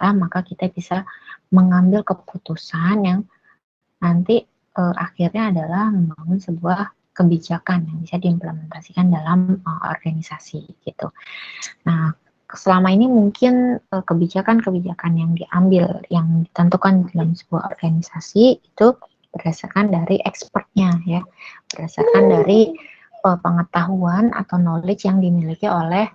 data, maka kita bisa mengambil keputusan yang nanti akhirnya adalah membangun sebuah kebijakan yang bisa diimplementasikan dalam organisasi gitu. Nah, selama ini mungkin kebijakan-kebijakan yang diambil, yang ditentukan dalam sebuah organisasi itu berdasarkan dari expertnya ya, berdasarkan dari pengetahuan atau knowledge yang dimiliki oleh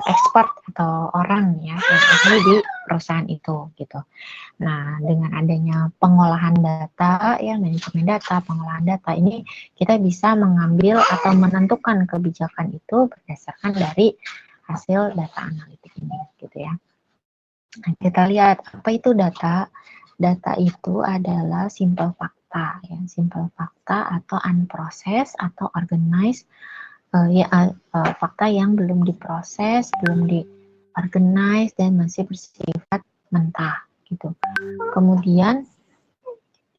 expert atau orang ya yang ahli di perusahaan itu gitu. Nah, dengan adanya pengolahan data ya, manajemen data, pengolahan data ini kita bisa mengambil atau menentukan kebijakan itu berdasarkan dari hasil data analitik ini gitu ya. Nah, kita lihat apa itu data. Data itu adalah simple fakta ya, simple fakta atau unprocessed atau organized fakta yang belum diproses, belum diorganize dan masih bersifat mentah gitu. Kemudian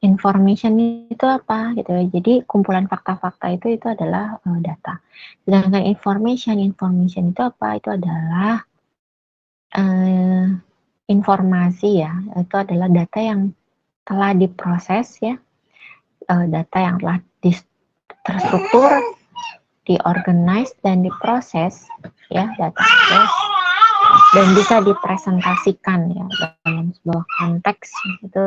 information itu apa gitu ya. Jadi kumpulan fakta-fakta itu adalah data. Sedangkan information itu apa? Itu adalah informasi ya. Itu adalah data yang telah diproses ya. Data yang telah terstruktur, diorganize dan diproses ya, data itu, dan bisa dipresentasikan ya dalam sebuah konteks itu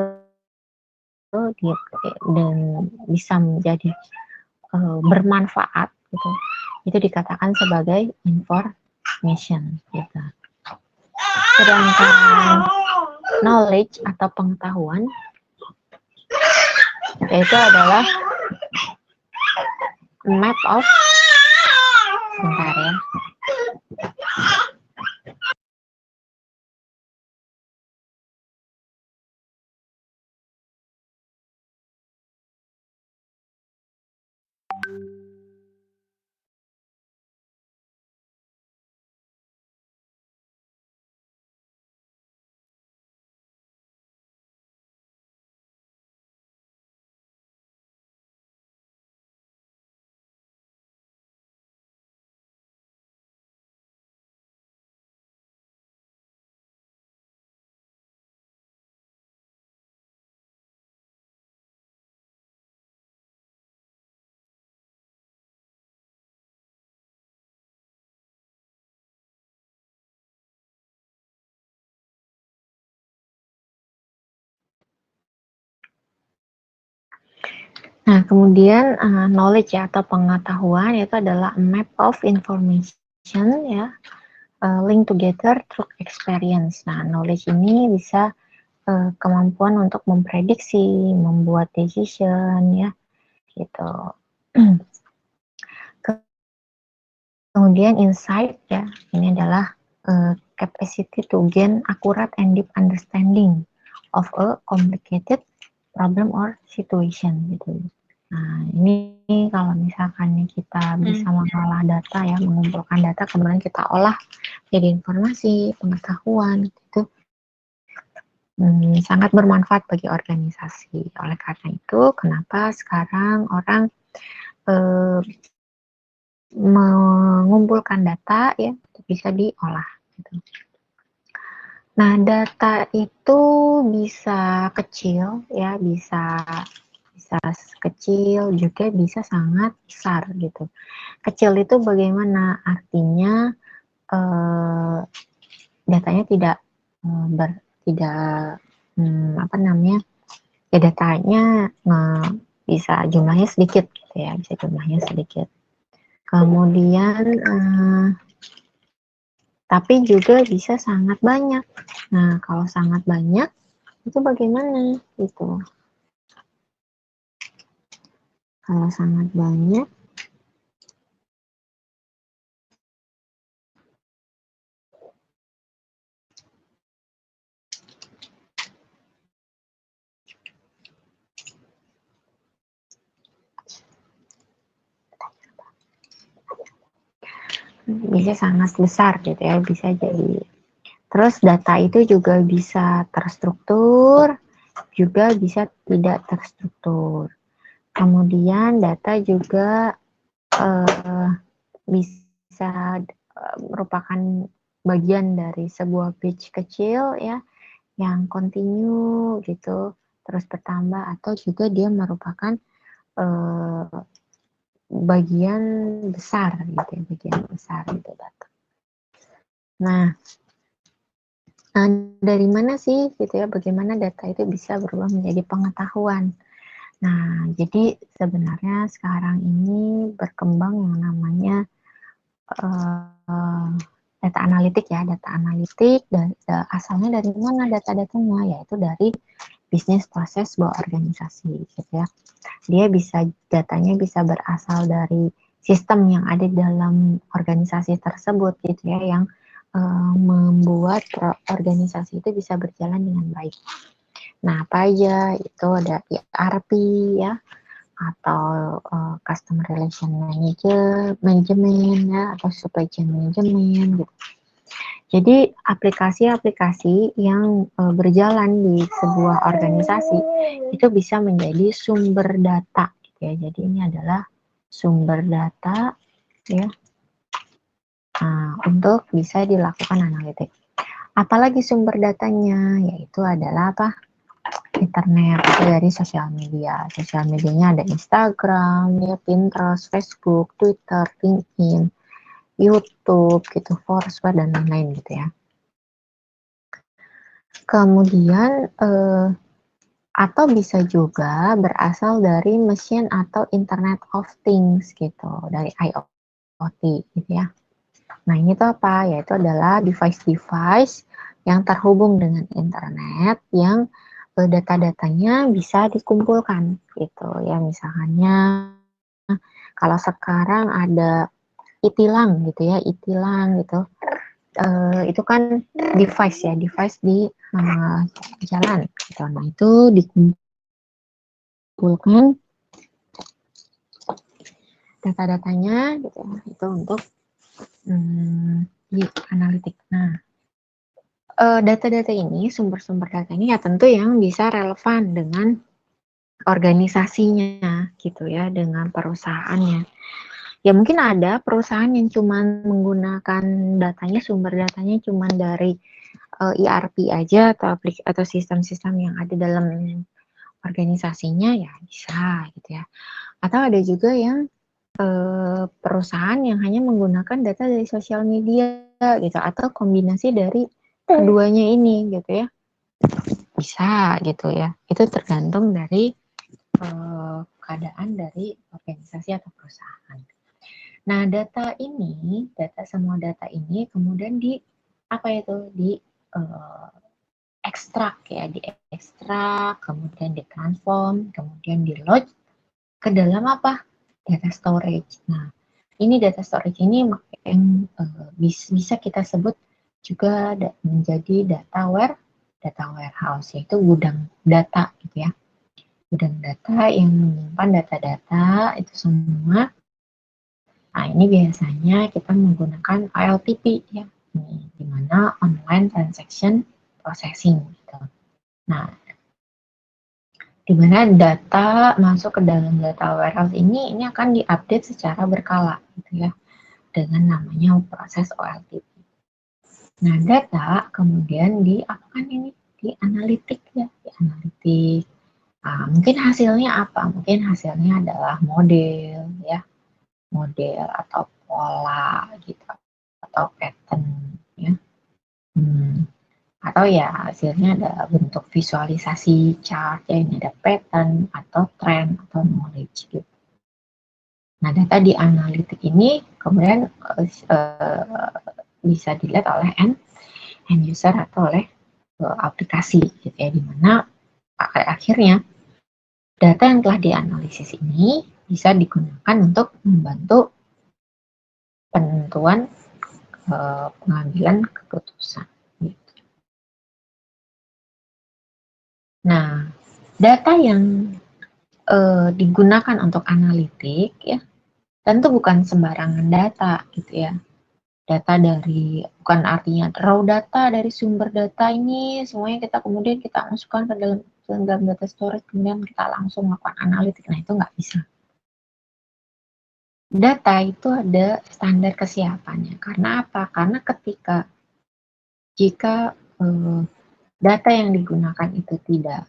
dan bisa menjadi bermanfaat gitu, itu dikatakan sebagai information gitu. Sedangkan knowledge atau pengetahuan yaitu adalah map of, bentar ya, nah kemudian knowledge ya atau pengetahuan itu adalah a map of information ya, link together through experience. Nah, knowledge ini bisa kemampuan untuk memprediksi, membuat decision ya, gitu. Kemudian insight ya, ini adalah capacity to gain accurate and deep understanding of a complicated problem or situation gitu. Nah, ini kalau misalkan kita bisa mengolah data ya, mengumpulkan data, kemudian kita olah jadi informasi, pengetahuan gitu, sangat bermanfaat bagi organisasi. Oleh karena itu, kenapa sekarang orang mengumpulkan data ya bisa diolah gitu. Nah, data itu bisa kecil ya, bisa kecil juga bisa sangat besar gitu. Kecil itu bagaimana? Artinya datanya tidak apa namanya? Ya datanya bisa jumlahnya sedikit gitu ya, bisa jumlahnya sedikit. Kemudian tapi juga bisa sangat banyak. Nah, kalau sangat banyak itu bagaimana gitu? Kalau sangat banyak bisa sangat besar gitu ya, bisa jadi. Terus data itu juga bisa terstruktur, juga bisa tidak terstruktur. Kemudian data juga bisa merupakan bagian dari sebuah batch kecil ya, yang continue gitu, terus bertambah, atau juga dia merupakan bagian besar gitu ya, bagian besar gitu data. Nah, dari mana sih gitu ya, bagaimana data itu bisa berubah menjadi pengetahuan? Nah, jadi sebenarnya sekarang ini berkembang yang namanya data analitik ya, data analitik, dan asalnya dari mana data-datanya, yaitu dari bisnis proses sebuah organisasi gitu ya. Dia bisa, datanya bisa berasal dari sistem yang ada dalam organisasi tersebut gitu ya, yang membuat organisasi itu bisa berjalan dengan baik. Nah, apa aja itu? Ada ERP ya, atau customer relation management ya, atau supply chain management gitu. Jadi aplikasi-aplikasi yang berjalan di sebuah organisasi itu bisa menjadi sumber data gitu ya. Jadi ini adalah sumber data ya, untuk bisa dilakukan analitik. Apalagi sumber datanya, yaitu adalah apa? Internet, itu dari sosial media. Sosial medianya ada Instagram, ya, Pinterest, Facebook, Twitter, LinkedIn, YouTube, gitu, Foursquare, dan lain-lain gitu ya. Kemudian atau bisa juga berasal dari machine atau Internet of Things gitu, dari IoT gitu ya. Nah, ini tuh apa? Yaitu adalah device-device yang terhubung dengan internet yang data-datanya bisa dikumpulkan gitu ya. Misalnya kalau sekarang ada e-tilang gitu ya, e-tilang gitu. Itu kan device ya, device di jalan gitu. Nah, itu dikumpulkan data-datanya gitu ya, itu untuk di analitik. Nah, data-data ini, sumber-sumber data ini ya tentu yang bisa relevan dengan organisasinya gitu ya, dengan perusahaannya. Ya mungkin ada perusahaan yang cuma menggunakan datanya, sumber datanya cuma dari ERP aja, atau sistem-sistem yang ada dalam organisasinya, ya bisa gitu ya. Atau ada juga yang perusahaan yang hanya menggunakan data dari sosial media gitu, atau kombinasi dari keduanya ini gitu ya, bisa gitu ya. Itu tergantung dari keadaan dari organisasi atau perusahaan. Nah, semua data ini kemudian di apa itu, di ekstrak ya, diekstrak, kemudian ditransform, kemudian di load ke dalam apa? Data storage. Nah, ini data storage ini yang bisa kita sebut juga menjadi data warehouse, yaitu gudang data gitu ya. Gudang data yang menyimpan data-data itu semua. Nah, ini biasanya kita menggunakan OLTP ya, di mana online transaction processing gitu. Nah, di mana data masuk ke dalam data warehouse ini akan diupdate secara berkala gitu ya, dengan namanya proses OLTP. Nah, data kemudian diapakan ini? Di analitik ya, di analitik. Mungkin hasilnya apa? Mungkin hasilnya adalah model ya, model atau pola gitu, atau pattern ya. Atau ya hasilnya ada bentuk visualisasi chart ya, ini ada pattern atau trend atau knowledge gitu. Nah, data di analitik ini kemudian bisa dilihat oleh end user atau oleh aplikasi gitu ya, di mana akhirnya data yang telah dianalisis ini bisa digunakan untuk membantu penentuan pengambilan keputusan. Gitu. Nah, data yang digunakan untuk analitik ya, tentu bukan sembarangan data gitu ya. Data dari, bukan artinya raw data dari sumber data ini semuanya kemudian kita masukkan ke dalam data storage, kemudian kita langsung melakukan analitik. Nah, itu nggak bisa. Data itu ada standar kesiapannya. Karena apa? Karena ketika Jika data yang digunakan itu tidak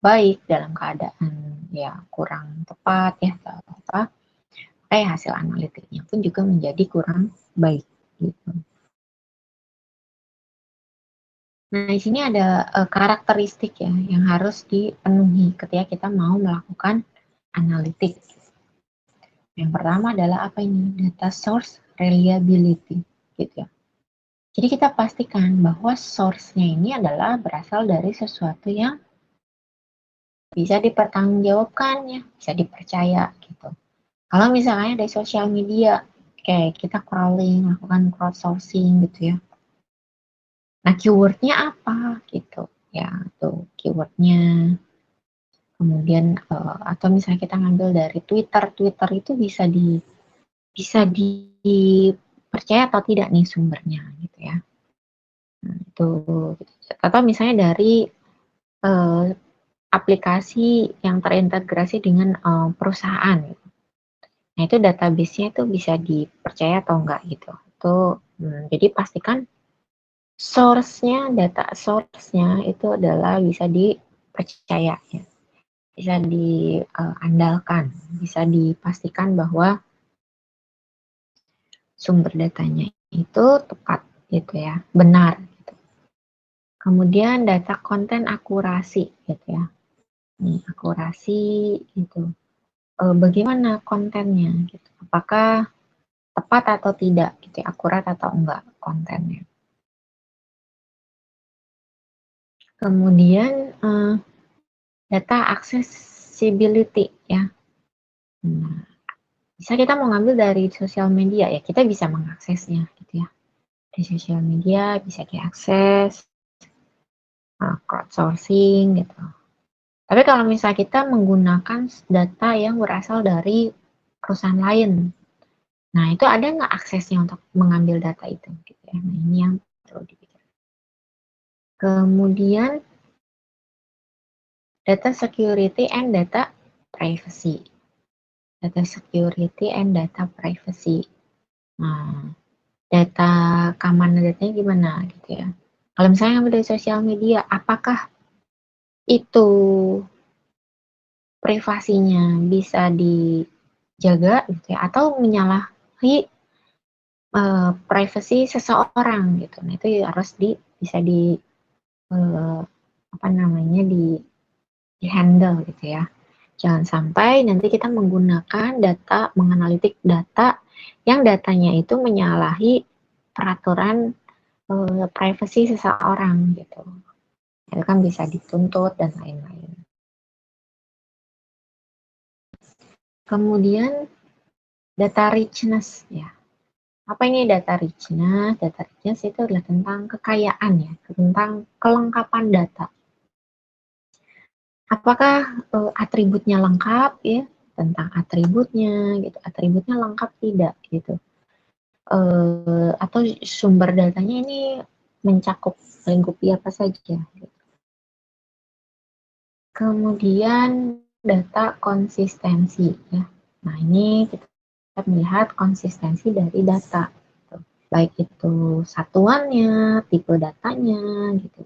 baik dalam keadaan ya kurang tepat ya atau apa, hasil analitiknya pun juga menjadi kurang baik gitu. Nah, di sini ada karakteristik ya yang harus dipenuhi ketika kita mau melakukan analitik. Yang pertama adalah apa ini? Data source reliability gitu ya. Jadi kita pastikan bahwa source-nya ini adalah berasal dari sesuatu yang bisa dipertanggungjawabkan ya, bisa dipercaya gitu. Kalau misalnya dari sosial media, kayak kita crawling, melakukan crowdsourcing gitu ya. Nah, keywordnya apa gitu ya, tuh keywordnya. Kemudian atau misalnya kita ngambil dari Twitter, Twitter itu bisa dipercaya atau tidak nih sumbernya gitu ya. Nah, itu atau misalnya dari uh, aplikasi yang terintegrasi dengan perusahaan. Gitu. Nah, itu database-nya itu bisa dipercaya atau enggak gitu. Itu jadi pastikan data source-nya itu adalah bisa dipercaya ya. Bisa diandalkan, bisa dipastikan bahwa sumber datanya itu tepat gitu ya, benar gitu. Kemudian data konten akurasi gitu ya. Nih, akurasi itu bagaimana kontennya gitu. Apakah tepat atau tidak gitu ya, akurat atau enggak kontennya. Kemudian data accessibility ya. Nah, bisa kita mau ngambil dari sosial media ya, kita bisa mengaksesnya gitu ya. Di sosial media bisa diakses, crowdsourcing gitu. Tapi kalau misalnya kita menggunakan data yang berasal dari perusahaan lain, nah itu ada nggak aksesnya untuk mengambil data itu? Gitu ya. Nah ini yang perlu dipikirkan. Kemudian data security and data privacy. Data security and data privacy. Nah, data keamanan datanya gimana gitu ya. Kalau misalnya ngambil dari sosial media, apakah itu privasinya bisa dijaga gitu ya, atau menyalahi privasi seseorang gitu. Nah, itu harus bisa uh, apa namanya di handle gitu ya. Jangan sampai nanti kita menggunakan data, menganalitik data yang datanya itu menyalahi peraturan privasi seseorang gitu. Itu kan bisa dituntut dan lain-lain. Kemudian data richness ya. Apa ini data richness? Data richness itu adalah tentang kekayaan ya, tentang kelengkapan data. Apakah atributnya lengkap ya, tentang atributnya gitu, atributnya lengkap tidak gitu. Atau sumber datanya ini mencakup lingkupi apa saja. Gitu. Kemudian data konsistensi ya. Nah ini kita melihat konsistensi dari data, gitu. Baik itu satuannya, tipe datanya, gitu.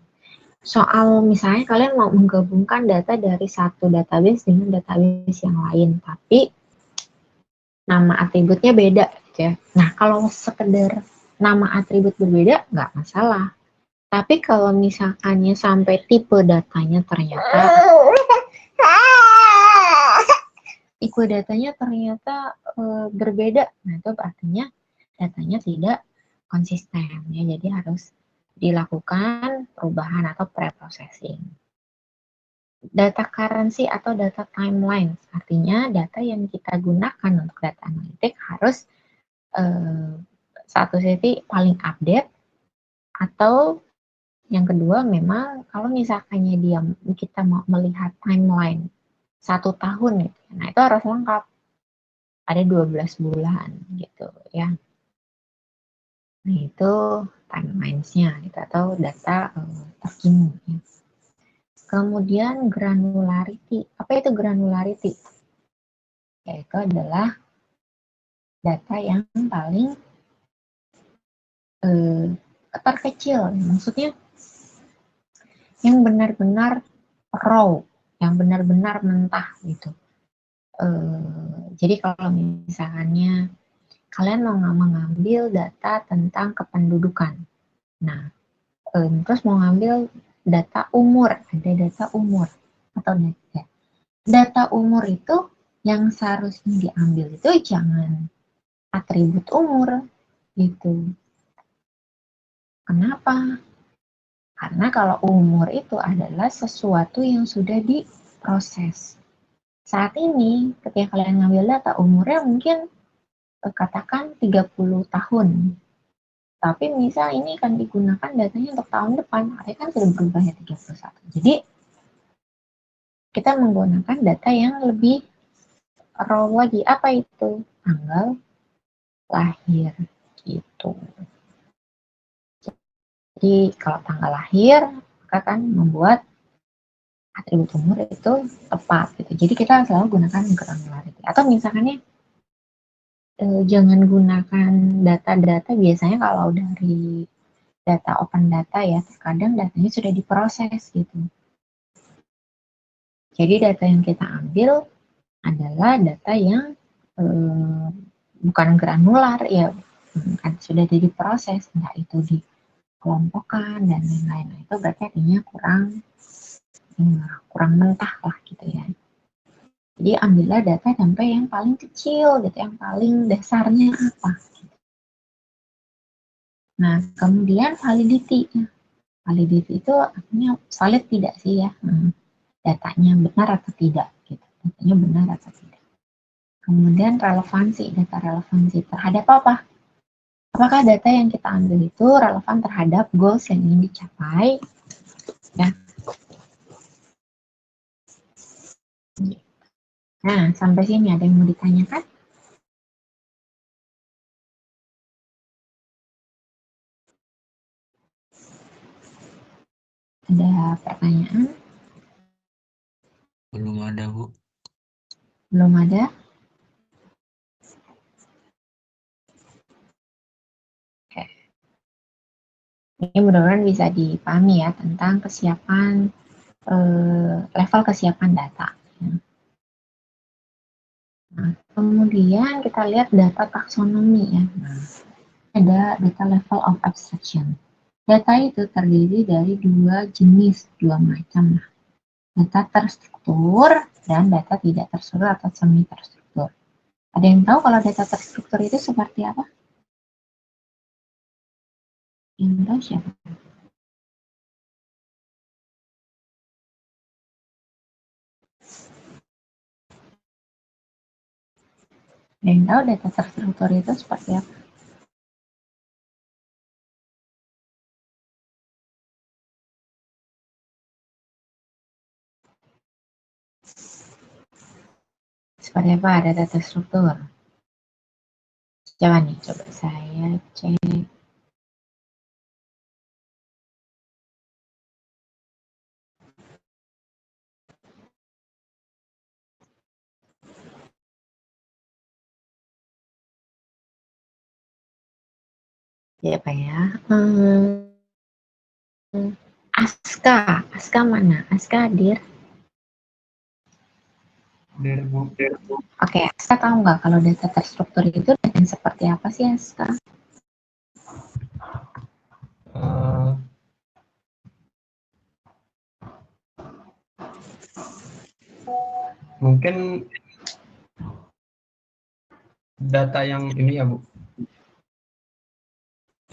Soal misalnya kalian mau menggabungkan data dari satu database dengan database yang lain, tapi nama atributnya beda, gitu ya. Nah kalau sekedar nama atribut berbeda nggak masalah. Tapi kalau misalkannya sampai tipe datanya ternyata berbeda, nah itu artinya datanya tidak konsisten ya. Jadi harus dilakukan perubahan atau pre-processing. Data currency atau data timeline, artinya data yang kita gunakan untuk data analitik harus satu sisi paling update, atau yang kedua memang kalau misalkannya kita mau melihat timeline 1 tahun gitu, nah itu harus lengkap, ada 12 bulan gitu ya. Nah itu timelines-nya gitu, atau data terkini. Ya. Kemudian granularity, apa itu granularity? Yaitu adalah data yang paling terkecil, maksudnya yang benar-benar raw, yang benar-benar mentah gitu. Jadi kalau misalnya kalian mau mengambil data tentang kependudukan, nah terus mau ngambil data umur, ada data umur atau data umur itu yang seharusnya diambil itu jangan atribut umur gitu. Kenapa? Karena kalau umur itu adalah sesuatu yang sudah diproses. Saat ini ketika kalian ngambil data umurnya mungkin katakan 30 tahun. Tapi misal ini akan digunakan datanya untuk tahun depan, artinya kan sudah berubah ya 31. Jadi kita menggunakan data yang lebih raw lagi. Apa itu? Tanggal lahir gitu. Jadi kalau tanggal lahir, maka kan membuat atribut umur itu tepat gitu. Jadi kita selalu gunakan granularity. Atau misalkannya jangan gunakan data-data biasanya kalau dari data open data ya, terkadang datanya sudah diproses gitu. Jadi data yang kita ambil adalah data yang bukan granular ya, kan sudah diproses, entah itu dikelompokkan dan lain-lain. Nah, itu berarti artinya kurang mentah lah gitu ya. Jadi ambillah data sampai yang paling kecil gitu, yang paling dasarnya apa. Nah, kemudian validity. Validity itu artinya valid tidak sih ya, datanya benar atau tidak gitu. Datanya benar atau tidak. Kemudian relevansi, data relevansi terhadap apa? Apakah data yang kita ambil itu relevan terhadap goals yang ingin dicapai? Ya. Nah, sampai sini ada yang mau ditanyakan? Ada pertanyaan? Belum ada, Bu. Belum ada? Oke. Ini mudah-mudahan bisa dipahami ya tentang kesiapan, level kesiapan data. Nah, kemudian kita lihat data taksonomi ya. Nah, ada data level of abstraction. Data itu terdiri dari dua jenis, dua macam. Data terstruktur dan data tidak terstruktur atau semi terstruktur. Ada yang tahu kalau data terstruktur itu seperti apa? Yang tahu siapa? Ada yang tahu data terstruktur itu seperti apa? Seperti apa data terstruktur? Coba nih, coba saya cek. Siapa ya? Aska mana? Aska hadir? Hadir, Bu. Oke, Aska tahu nggak kalau data terstruktur itu data seperti apa sih Aska? Mungkin data yang ini ya, Bu,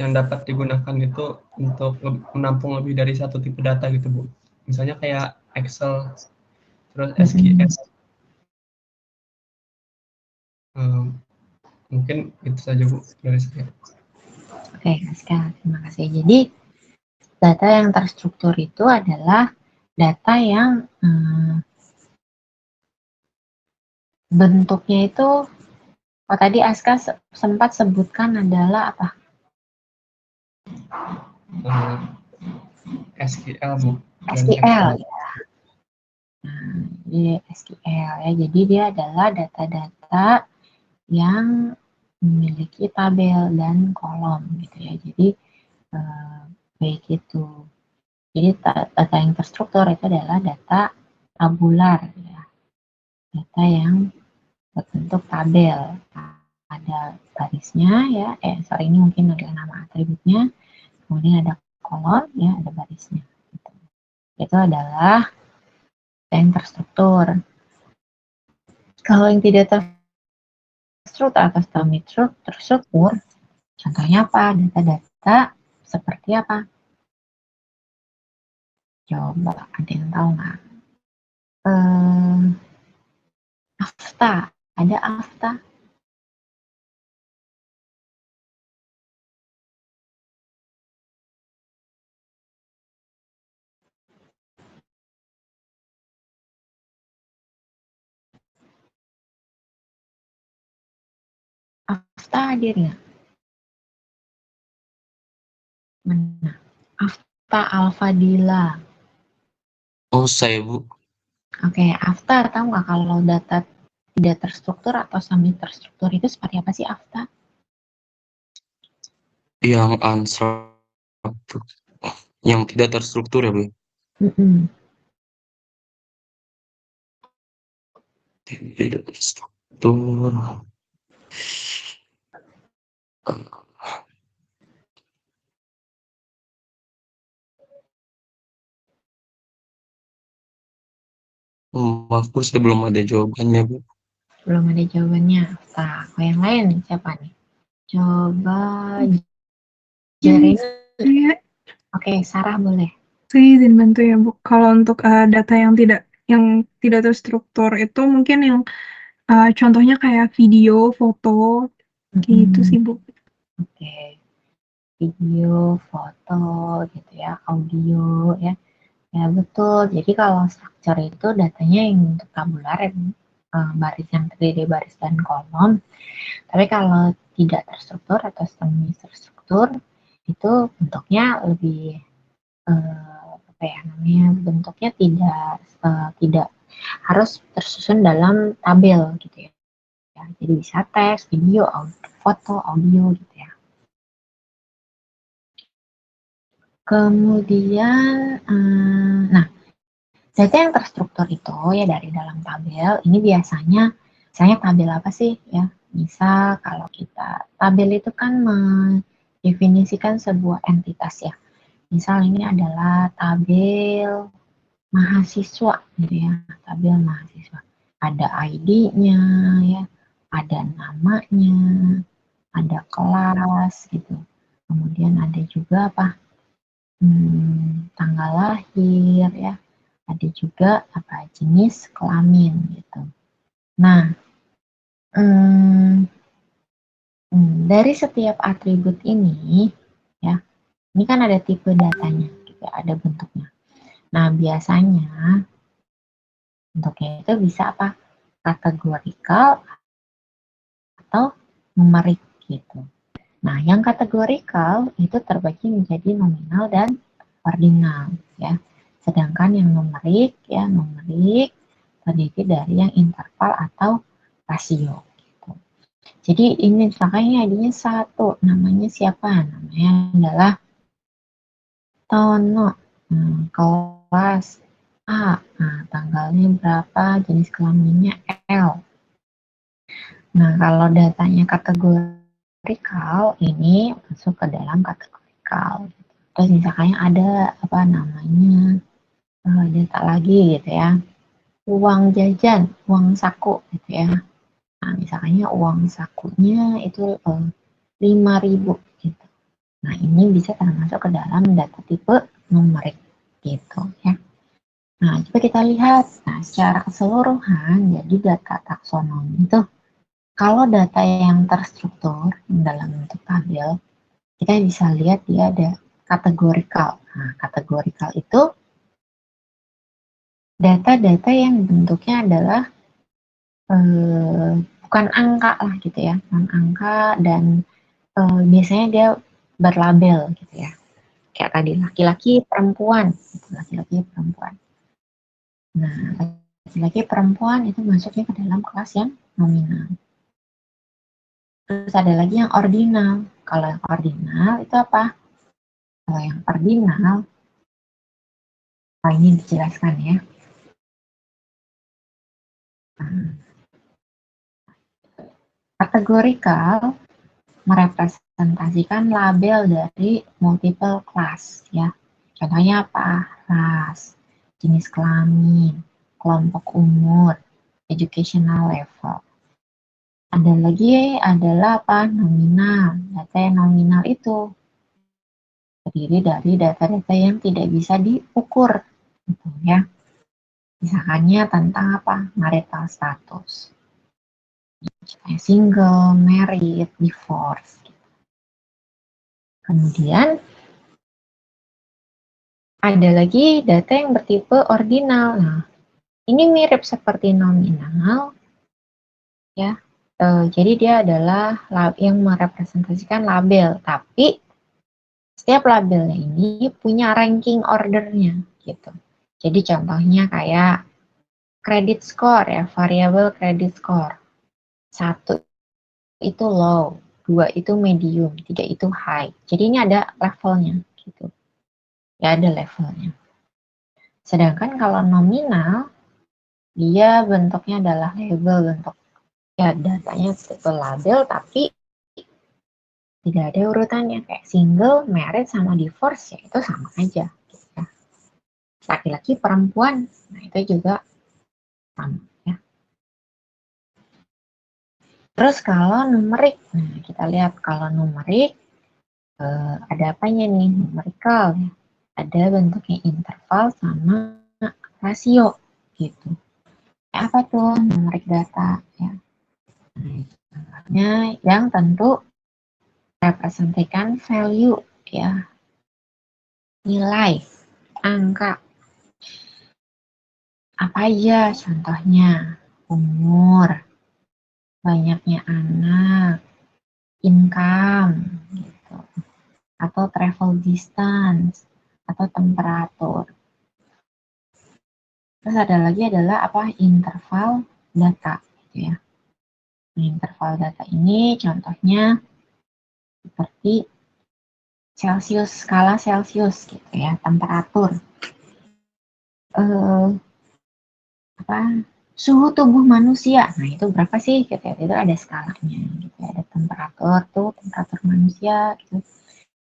yang dapat digunakan itu untuk menampung lebih dari satu tipe data gitu, Bu. Misalnya kayak Excel, terus SQL. Mungkin itu saja, Bu, dari saya. Oke, Aska, terima kasih. Jadi, data yang terstruktur itu adalah data yang bentuknya itu, tadi Aska sempat sebutkan adalah apa? SQL, Bu. SQL. Nah, jadi SQL ya. Jadi dia adalah data-data yang memiliki tabel dan kolom gitu ya. Jadi Baik itu. Jadi data yang terstruktur itu adalah data tabular, ya. Data yang berbentuk tabel. Ada barisnya, ya. Ini mungkin adalah nama atributnya. Kemudian ada kolom, ya, ada barisnya. Itu adalah data yang terstruktur. Kalau yang tidak terstruktur atau terstruktur, contohnya apa? Data-data seperti apa? Coba, ada yang tahu nggak? AFTA, ada AFTA. AFTA hadir nggak? Mana? AFTA Al-Fadila. Oh, saya Bu. Oke, AFTA tahu nggak kalau data tidak terstruktur atau semi terstruktur itu seperti apa sih AFTA? Yang unstructured, yang tidak terstruktur ya Bu. Tidak terstruktur. Maaf Bu, saya belum ada jawabannya Bu. Belum ada jawabannya. Nah, kalau yang lain siapa nih? Coba Jeremy. Oke, Sarah boleh. Saya izin bantu ya Bu. Kalau untuk data yang tidak terstruktur itu mungkin yang contohnya kayak video, foto, gitu sih Bu. Oke. Video, foto, gitu ya, audio, ya. Ya, betul. Jadi kalau structure itu datanya yang untuk tabular, baris yang terdiri baris dan kolom. Tapi kalau tidak terstruktur atau semi terstruktur, itu bentuknya lebih apa ya namanya? Bentuknya tidak harus tersusun dalam tabel gitu ya. Jadi bisa teks, video, foto, audio gitu ya. Kemudian, nah, data yang terstruktur itu ya dari dalam tabel, ini biasanya, misalnya tabel apa sih ya? Misal kalau kita, tabel itu kan mendefinisikan sebuah entitas ya. Misal ini adalah tabel mahasiswa gitu ya, tabel mahasiswa. Ada ID-nya ya, ada namanya, ada kelas gitu. Kemudian ada juga apa? Tanggal lahir ya, ada juga apa jenis kelamin gitu. Nah, dari setiap atribut ini ya, ini kan ada tipe datanya, gitu, ada bentuknya. Nah, biasanya bentuknya itu bisa apa? Kategorikal atau numerik gitu. Nah, yang kategorikal itu terbagi menjadi nominal dan ordinal ya. Sedangkan yang numerik ya, numerik terdiri dari yang interval atau rasio gitu. Jadi ini misalkan ini ID-nya 1, namanya siapa? Namanya adalah Tono. Kelas A. Nah, tanggalnya berapa? Jenis kelaminnya L. Nah, kalau datanya kategorikal, ini masuk ke dalam kategorikal. Terus misalnya ada apa namanya data lagi gitu ya, uang jajan, uang saku gitu ya. Nah, misalnya uang sakunya itu 5.000 gitu. Nah, ini bisa termasuk ke dalam data tipe numerik gitu ya. Nah, coba kita lihat. Nah, secara keseluruhan, jadi data taksonomi itu kalau data yang terstruktur dalam bentuk tabel, kita bisa lihat dia ada kategorikal. Nah, kategorikal itu data-data yang bentuknya adalah bukan angka lah gitu ya, bukan angka dan biasanya dia berlabel gitu ya. Kayak tadi laki-laki perempuan, gitu, laki-laki perempuan. Nah, laki-laki perempuan itu masuknya ke dalam kelas yang nominal. Terus ada lagi yang ordinal. Kalau yang ordinal itu apa? Kalau yang ordinal, ini dijelaskan ya. Kategorikal merepresentasikan label dari multiple class ya. Contohnya apa? Ras, jenis kelamin, kelompok umur, educational level. Ada lagi adalah apa? Nominal. Data yang nominal itu terdiri dari data-data yang tidak bisa diukur, gitu ya. Misalkannya tentang apa? Marital status, single, married, divorce. Kemudian ada lagi data yang bertipe ordinal. Nah, ini mirip seperti nominal, ya. Jadi dia adalah yang merepresentasikan label, tapi setiap labelnya ini punya ranking ordernya, gitu. Jadi contohnya kayak credit score ya, variable credit score. 1 itu low, 2 itu medium, 3 itu high. Jadi ini ada levelnya, gitu. Ya ada levelnya. Sedangkan kalau nominal, dia bentuknya adalah label, bentuk ya datanya tipe label, tapi tidak ada urutannya. Kayak single, married, sama divorce, ya itu sama aja. Gitu ya. Laki-laki, perempuan, nah itu juga sama ya. Terus kalau numerik, nah kita lihat kalau numerik ada apanya nih? Numerikal ya. Ada bentuknya interval sama rasio gitu. Apa tuh numerik data ya? Nah, yang tentu representasikan value ya, nilai, angka. Apa aja contohnya? Umur, banyaknya anak, income, gitu. Atau travel distance, atau temperatur. Terus ada lagi adalah apa? Interval data, gitu ya. Nah, interval data ini contohnya seperti Celsius, skala Celsius, gitu ya, temperatur. Apa? Suhu tubuh manusia. Nah, itu berapa sih? Gitu ya. Itu ada skalanya, gitu ya. Ada temperatur tuh, temperatur manusia, gitu.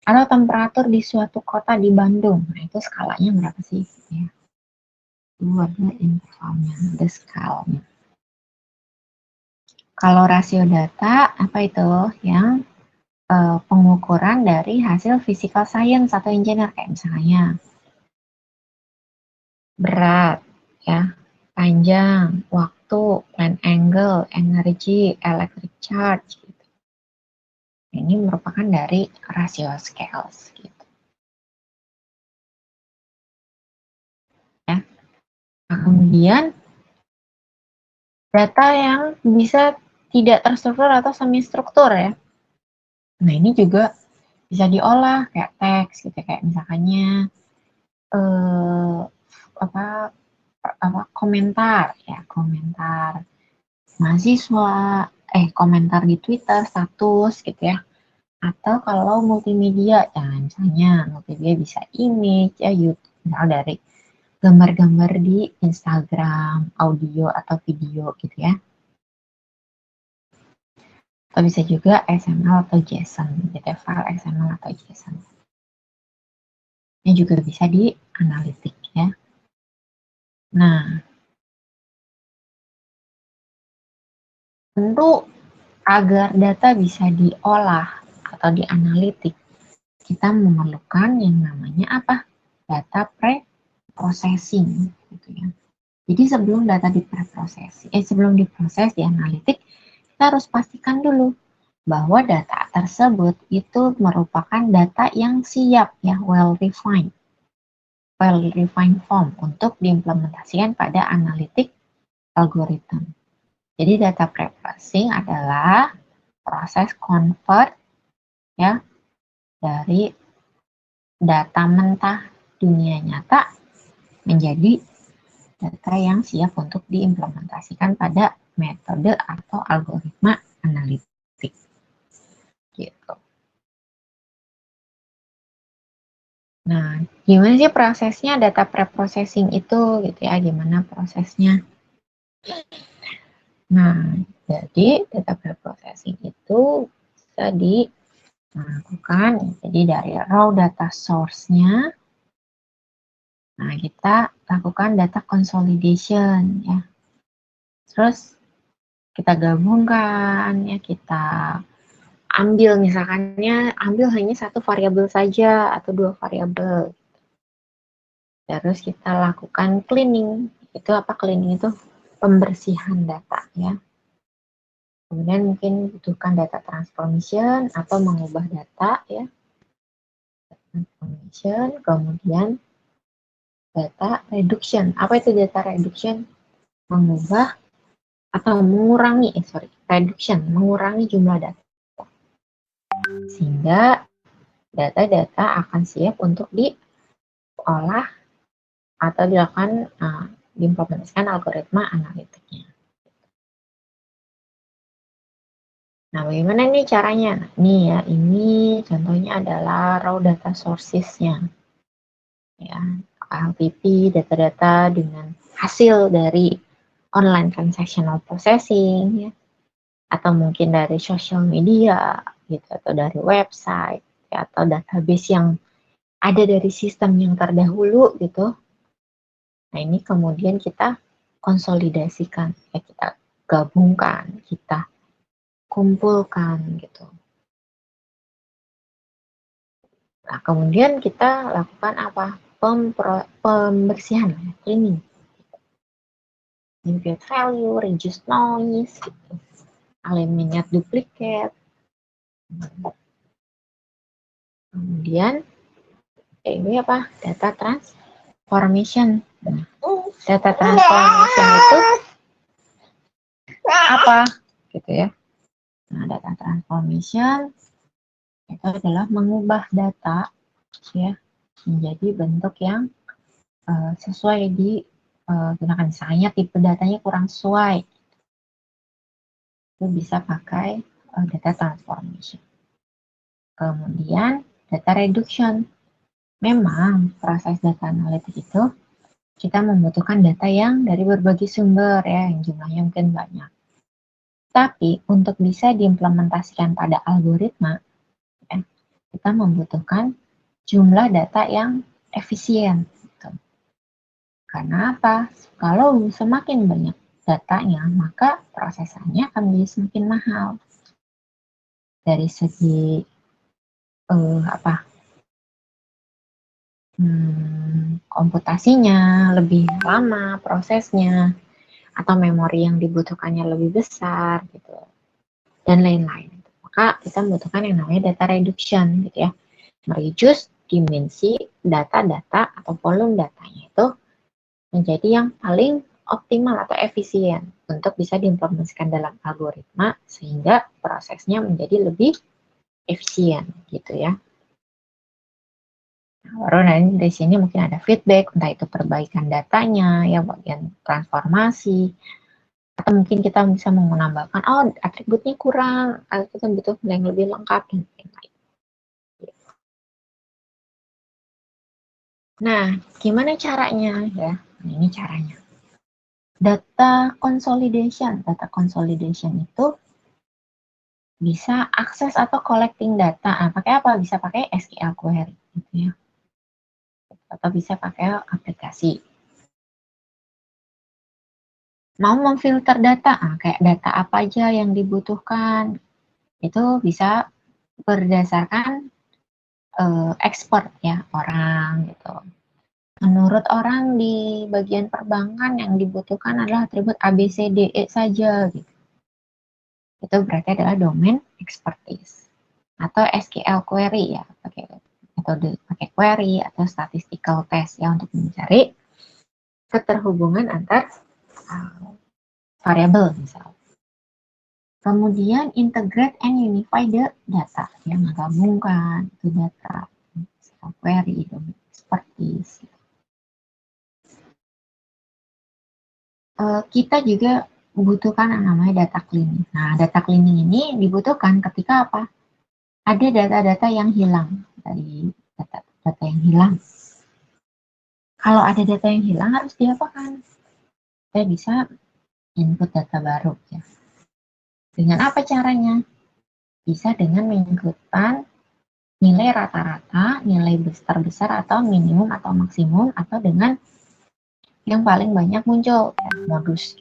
Atau temperatur di suatu kota di Bandung. Nah, itu skalanya berapa sih? Gitu ya. Itu ada intervalnya, ada skalanya. Kalau rasio data, apa itu? Yang pengukuran dari hasil physical science atau engineer. Kayak misalnya berat, ya, panjang, waktu, plan angle, energi, electric charge. Gitu. Ini merupakan dari rasio scales. Gitu. Ya. Nah, kemudian data yang bisa tidak terstruktur atau semi struktur ya. Nah ini juga bisa diolah kayak teks gitu, kayak misalkannya apa komentar ya, komentar mahasiswa, komentar di Twitter, status gitu ya. Atau kalau multimedia, ya misalnya multimedia bisa image ya, YouTube, misal dari gambar-gambar di Instagram, audio atau video gitu ya. Atau bisa juga XML atau JSON, gitu ya, file XML atau JSON. Ini juga bisa di analitik ya. Nah, tentu agar data bisa diolah atau dianalitik, kita memerlukan yang namanya apa? Data pre-processing gitu ya. Jadi sebelum data sebelum diproses, dianalitik, kita harus pastikan dulu bahwa data tersebut itu merupakan data yang siap ya, well refined form untuk diimplementasikan pada analitik algoritma. Jadi data pre-processing adalah proses convert ya dari data mentah dunia nyata menjadi data yang siap untuk diimplementasikan pada metode atau algoritma analitik. Gitu. Nah, gimana sih prosesnya data preprocessing itu gitu ya, gimana prosesnya? Nah, jadi data preprocessing itu bisa dilakukan jadi dari raw data source-nya. Nah, kita lakukan data consolidation ya. Terus kita gabungkan ya, kita ambil misalkannya hanya satu variabel saja atau dua variabel. Terus kita lakukan cleaning. Itu apa cleaning itu? Pembersihan data ya. Kemudian mungkin butuhkan data transformation atau mengubah data ya. Transformation, kemudian data reduction. Apa itu data reduction? Mengubah atau mengurangi, reduction, mengurangi jumlah data. Sehingga data-data akan siap untuk diolah atau dilakukan diimplementasikan algoritma analitiknya. Nah, bagaimana nih caranya? Nih ya, ini contohnya adalah raw data sources-nya. Ya, LTP, data-data dengan hasil dari online transactional processing, ya, atau mungkin dari social media, gitu, atau dari website, ya, atau database yang ada dari sistem yang terdahulu, gitu. Nah, ini kemudian kita konsolidasikan, ya, kita gabungkan, kita kumpulkan gitu. Nah, kemudian kita lakukan apa? Pembersihan, cleaning. Impute value, reduce noise, gitu. Eliminate duplicate. Kemudian ini apa? Data transformation. Nah, data transformation itu apa? Gitu ya. Nah, data transformation itu adalah mengubah data ya menjadi bentuk yang sesuai digunakan. Misalnya tipe datanya kurang sesuai, itu bisa pakai data transformation. Kemudian data reduction. Memang proses data analitik itu kita membutuhkan data yang dari berbagai sumber ya, yang jumlahnya mungkin banyak. Tapi untuk bisa diimplementasikan pada algoritma, ya, kita membutuhkan jumlah data yang efisien. Gitu. Karena apa? Kalau semakin banyak datanya, maka prosesannya akan menjadi semakin mahal. Dari segi komputasinya lebih lama prosesnya, atau memori yang dibutuhkannya lebih besar gitu, dan lain-lain. Maka kita membutuhkan yang namanya data reduction gitu ya, mereduce dimensi data-data atau volume datanya itu menjadi yang paling optimal atau efisien untuk bisa diimplementasikan dalam algoritma sehingga prosesnya menjadi lebih efisien gitu ya. Baru nanti dari sini mungkin ada feedback, entah itu perbaikan datanya, ya bagian transformasi, atau mungkin kita bisa menambahkan, oh atributnya kurang, atau kita butuh yang lebih lengkap, dan lain-lain. Nah, gimana caranya ya? Nah, ini caranya. Data consolidation itu bisa akses atau collecting data. Nah, pakai apa? Bisa pakai SQL query, gitu ya. Atau bisa pakai aplikasi. Mau memfilter data, kayak data apa aja yang dibutuhkan, itu bisa berdasarkan expert ya orang gitu. Menurut orang di bagian perbankan yang dibutuhkan adalah atribut ABCDE saja gitu. Itu berarti adalah domain expertise. Atau SQL query ya, pakai metode pakai query atau statistical test ya untuk mencari keterhubungan antar variabel misalnya. Kemudian integrate and unify the data, ya, menggabungkan itu data, query, domain expertise. Kita juga membutuhkan yang namanya data cleaning. Nah, data cleaning ini dibutuhkan ketika apa? Ada data-data yang hilang dari data data yang hilang. Kalau ada data yang hilang harus diapakan? Kita bisa input data baru ya. Dengan apa caranya? Bisa dengan menginputkan nilai rata-rata, nilai terbesar atau minimum atau maksimum, atau dengan yang paling banyak muncul ya, modus.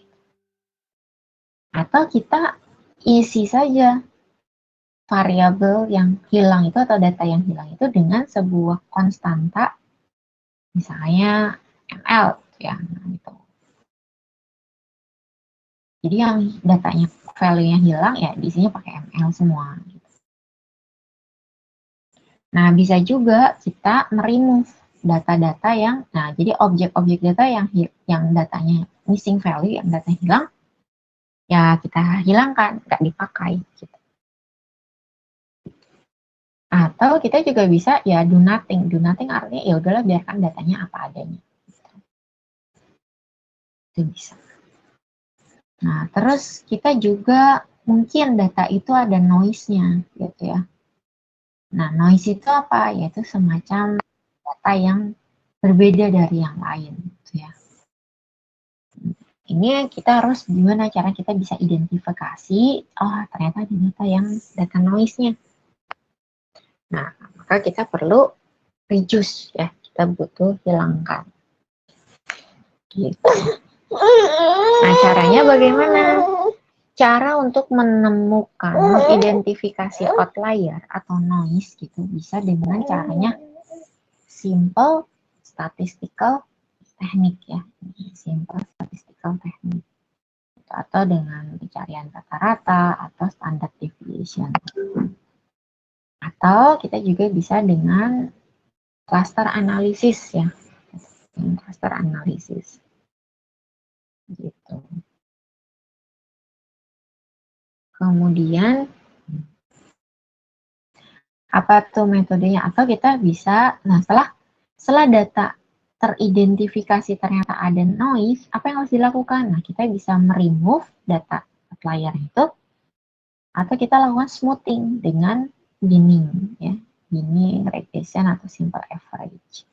Atau kita isi saja variabel yang hilang itu atau data yang hilang itu dengan sebuah konstanta, misalnya ml ya, nah, gitu. Jadi yang datanya value-nya hilang ya diisinya pakai ml semua. Gitu. Nah bisa juga kita meremove data-data yang, nah jadi objek-objek data yang datanya missing value, yang data hilang, ya kita hilangkan, nggak dipakai. Gitu. Atau kita juga bisa ya do nothing. Do nothing artinya ya udahlah biarkan datanya apa adanya. Itu bisa. Nah, terus kita juga mungkin data itu ada noise-nya gitu ya. Nah, noise itu apa? Yaitu semacam data yang berbeda dari yang lain gitu ya. Ini kita harus gimana cara kita bisa identifikasi, oh ternyata ada data yang data noise-nya. Nah, maka kita perlu reduce ya, kita butuh hilangkan. Gitu. Nah, caranya bagaimana? Cara untuk menemukan, mengidentifikasi outlier atau noise gitu bisa dengan caranya simple statistical teknik ya, simple statistical teknik, atau dengan pencarian rata-rata atau standard deviation. Atau kita juga bisa dengan cluster analisis ya, cluster analisis gitu. Kemudian apa tuh metodenya? Atau kita bisa, nah setelah data teridentifikasi ternyata ada noise, apa yang harus dilakukan? Nah, kita bisa meremove data outlier itu, atau kita lakukan smoothing dengan binning ya, binning, regression atau simple average.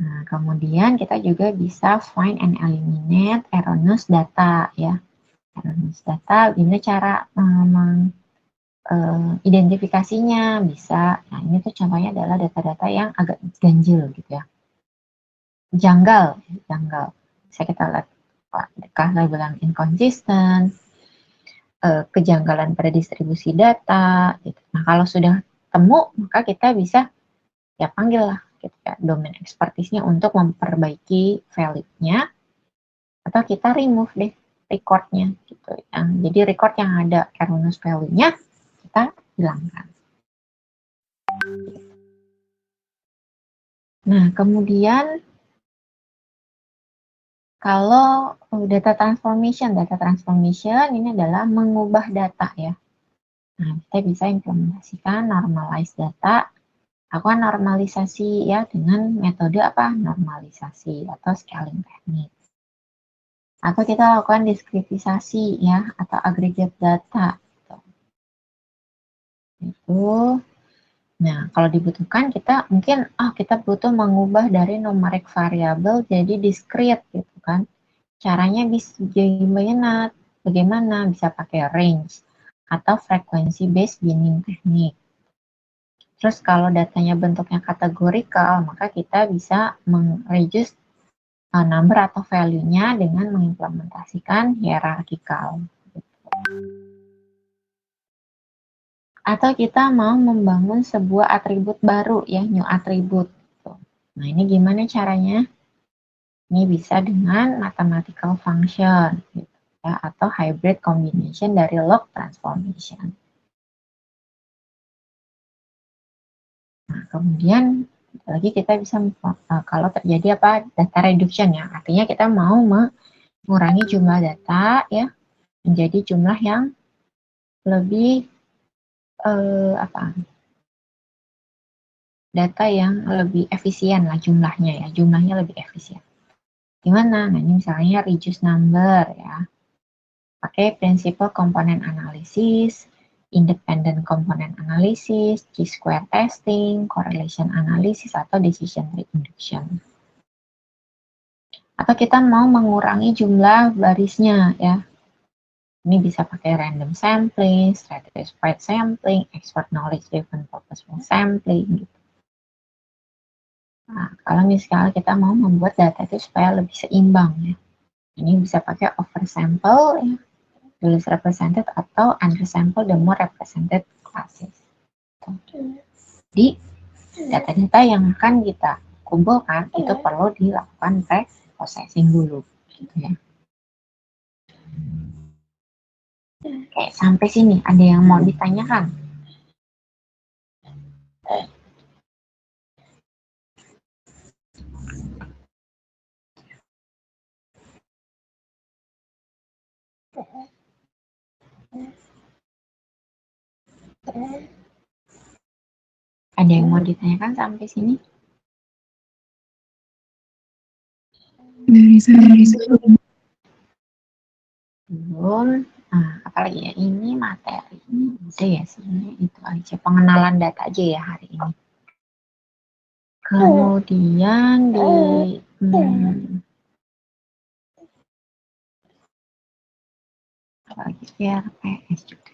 Nah, kemudian kita juga bisa find and eliminate erroneous data ya. Erroneous data, gimana cara identifikasinya bisa. Nah, ini tuh contohnya adalah data-data yang agak ganjil gitu ya. Janggal. Bisa kita lihat labelan inconsistent, kejanggalan pada distribusi data. Gitu. Nah, kalau sudah temu, maka kita bisa ya panggil lah gitu ya, domain expertise-nya untuk memperbaiki value-nya, atau kita remove deh record-nya gitu ya. Jadi record yang ada erroneous value-nya kita hilangkan. Nah, kemudian kalau data transformation ini adalah mengubah data ya. Nah, kita bisa implementasikan normalize data, lakukan normalisasi ya dengan metode apa? Normalisasi atau scaling teknik. Atau kita lakukan diskritisasi ya atau aggregate data. Itu. Nah, kalau dibutuhkan kita mungkin kita butuh mengubah dari numeric variable jadi discrete gitu kan. Caranya bisa bagaimana bisa pakai range atau frequency based binning teknik. Terus kalau datanya bentuknya kategorikal, maka kita bisa reduce number atau value-nya dengan mengimplementasikan hierarchical. Atau kita mau membangun sebuah atribut baru ya, new atribut. Nah, ini gimana caranya? Ini bisa dengan mathematical function gitu ya, atau hybrid combination dari log transformation. Nah, kemudian lagi kita bisa kalau terjadi apa data reduction ya, artinya kita mau mengurangi jumlah data ya menjadi jumlah yang lebih data yang lebih efisien lah jumlahnya lebih efisien. Gimana? Nah, ini misalnya reduce number ya. Pakai prinsipal komponen analisis, independent component analysis, chi-square testing, correlation analysis, atau decision tree induction. Atau kita mau mengurangi jumlah barisnya ya. Ini bisa pakai random sampling, stratified sampling, expert knowledge driven purposeful sampling gitu. Nah, kalau misalnya kita mau membuat data itu supaya lebih seimbang ya. Ini bisa pakai oversample ya, the least represented, atau undersample the more represented classes. Jadi data-data yang akan kita kumpulkan itu perlu dilakukan pre-processing dulu gitu ya. Oke, sampai sini ada yang mau ditanyakan? Ada yang mau ditanyakan sampai sini? Dari saya. Belum. Nah, apalagi ya, ini materi. Udah ya sih, itu aja. Pengenalan data aja ya hari ini. Kemudian di apalagi RPS juga.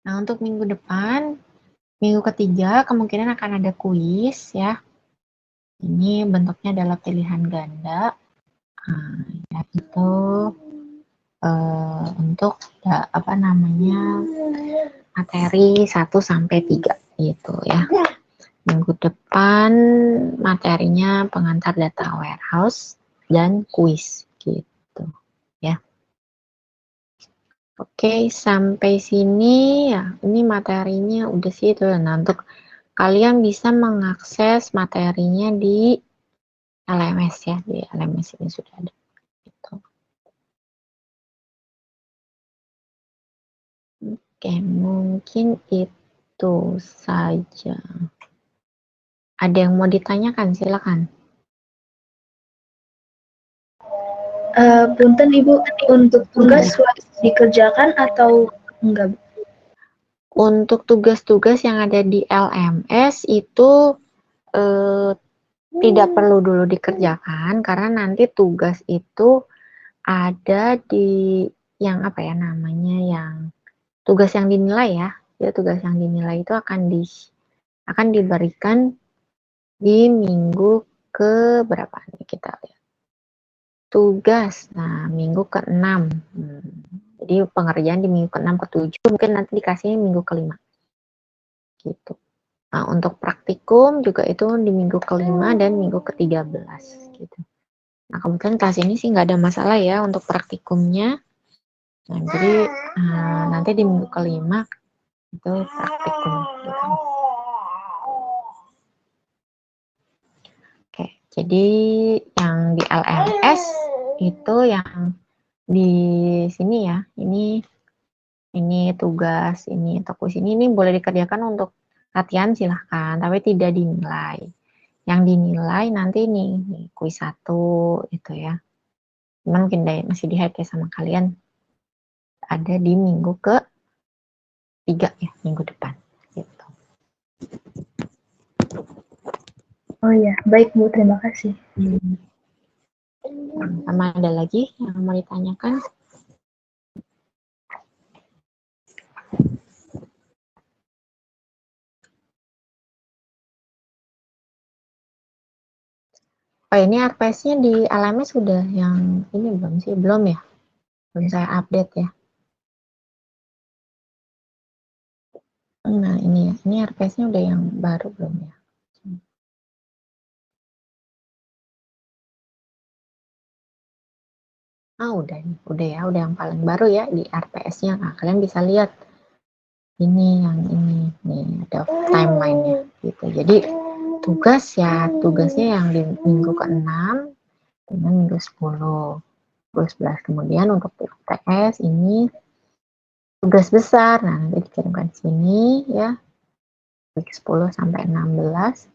Nah, untuk minggu depan, minggu ketiga kemungkinan akan ada kuis ya. Ini bentuknya adalah pilihan ganda. Nah, ya itu untuk apa namanya materi 1 sampai 3 gitu ya. Minggu depan materinya pengantar data warehouse dan kuis gitu ya. Oke, sampai sini ya. Ini materinya udah sih itu. Nah, untuk kalian bisa mengakses materinya di LMS ya. Di LMS ini sudah ada. Gitu. Oke, mungkin itu saja. Ada yang mau ditanyakan? Silakan. Punten Ibu, untuk tugas wajib dikerjakan atau enggak? Untuk tugas-tugas yang ada di LMS itu tidak perlu dulu dikerjakan karena nanti tugas itu ada di yang apa ya namanya, yang tugas yang dinilai ya. Ya, tugas yang dinilai itu akan diberikan di minggu ke berapa nih kita lihat. Tugas, nah minggu ke-6. Jadi pengerjaan di minggu ke-6 ke-7, mungkin nanti dikasihnya minggu ke-5. Gitu. Nah, untuk praktikum juga itu di minggu ke-5 dan minggu ke-13 gitu. Nah, kemudian kelas ini sih nggak ada masalah ya untuk praktikumnya. Nah, jadi nanti di minggu ke-5 itu praktikum gitu. Oke, jadi yang di LMS itu yang di sini ya, ini tugas, ini atau kuis ini boleh dikerjakan untuk latihan silahkan, tapi tidak dinilai. Yang dinilai nanti nih kuis 1 itu ya. Cuman mungkin masih di hide ya sama kalian. Ada di minggu ke-3 ya, minggu depan. Gitu. Oh iya, baik Bu, terima kasih. Sama ada lagi yang mau ditanyakan? Oh ini RPS-nya di LMS sudah yang ini belum sih? Belum ya? Belum saya update ya. Nah ini ya, ini RPS-nya udah yang baru belum ya? Udah ya, udah yang paling baru ya di RPS-nya. Nah kalian bisa lihat ini yang ini nih ada timeline-nya gitu. Jadi tugasnya yang di minggu ke-6 dengan minggu 10. 11. Kemudian untuk UTS ini tugas besar. Nah, nanti dikirimkan sini ya. 10 sampai 16.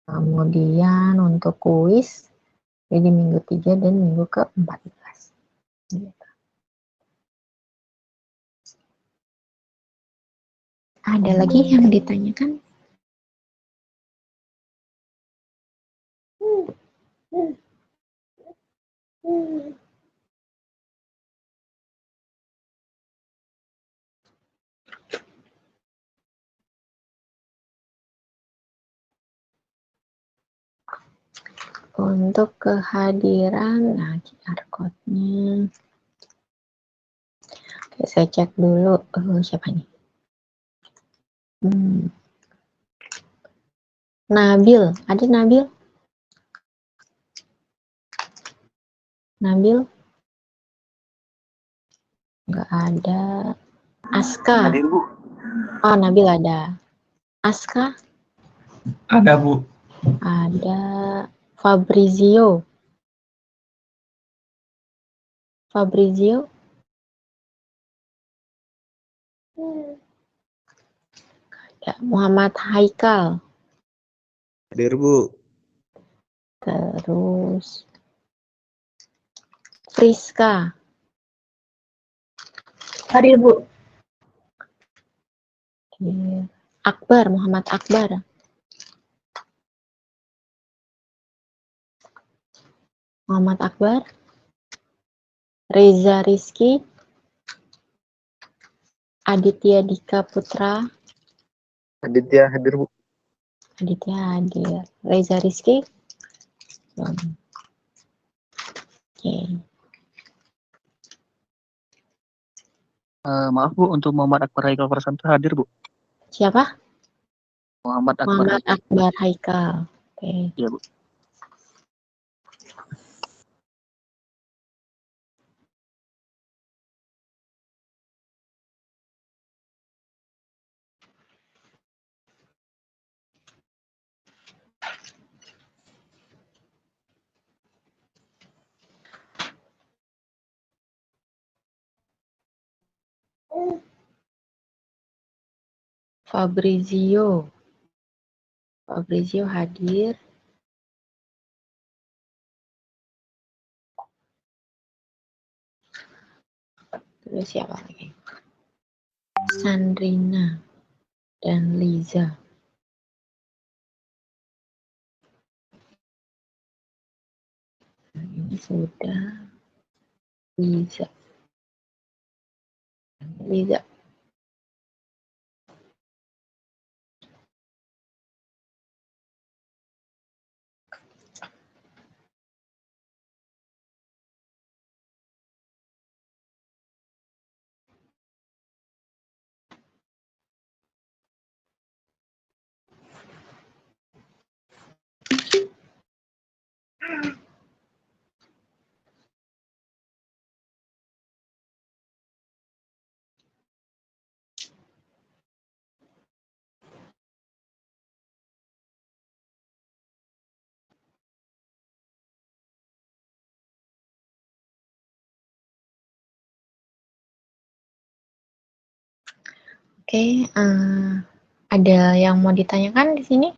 Kemudian untuk kuis jadi minggu 3 dan minggu ke-14. Gitu. Ada lagi yang ditanyakan? Untuk kehadiran, nah QR code-nya. Oke, saya cek dulu siapa nih? Nabil, ada Nabil? Nabil? Nggak ada. Aska? Hadir, Bu. Oh, Nabil ada. Aska? Ada Bu. Ada. Fabrizio? Fabrizio? Ada. Muhammad Haikal? Hadir, Bu. Terus Friska? Hadir Bu. Akbar, Muhammad Akbar? Muhammad Akbar? Reza Rizky? Aditya Dika Putra? Aditya hadir, Bu. Aditya hadir. Reza Rizky? Oke. Maaf Bu, untuk Muhammad Akbar Haikal Prasanto hadir Bu. Siapa? Muhammad Akbar Muhammad Haikal. Akbar Haikal. Oke. Iya Bu. Fabrizio hadir. Terus siapa lagi? Sandrina dan Liza. Ini sudah. Liza. Oke, ada yang mau ditanyakan di sini?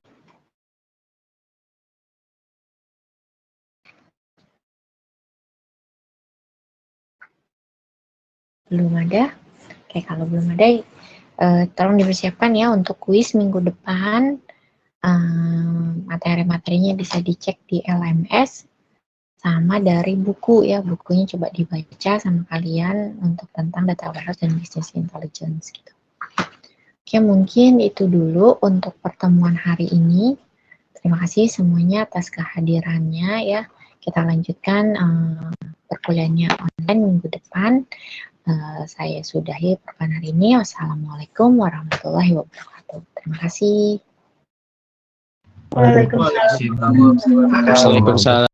Belum ada? Oke, kalau belum ada, tolong dipersiapkan ya untuk kuis minggu depan. Materi-materinya bisa dicek di LMS sama dari buku ya, bukunya coba dibaca sama kalian untuk tentang data warehouse dan business intelligence gitu. Oke, mungkin itu dulu untuk pertemuan hari ini. Terima kasih semuanya atas kehadirannya ya. Kita lanjutkan perkuliahannya online minggu depan. Saya sudahi pertemuan hari ini. Wassalamualaikum warahmatullahi wabarakatuh. Terima kasih. Waalaikumsalam. Waalaikumsalam. Waalaikumsalam.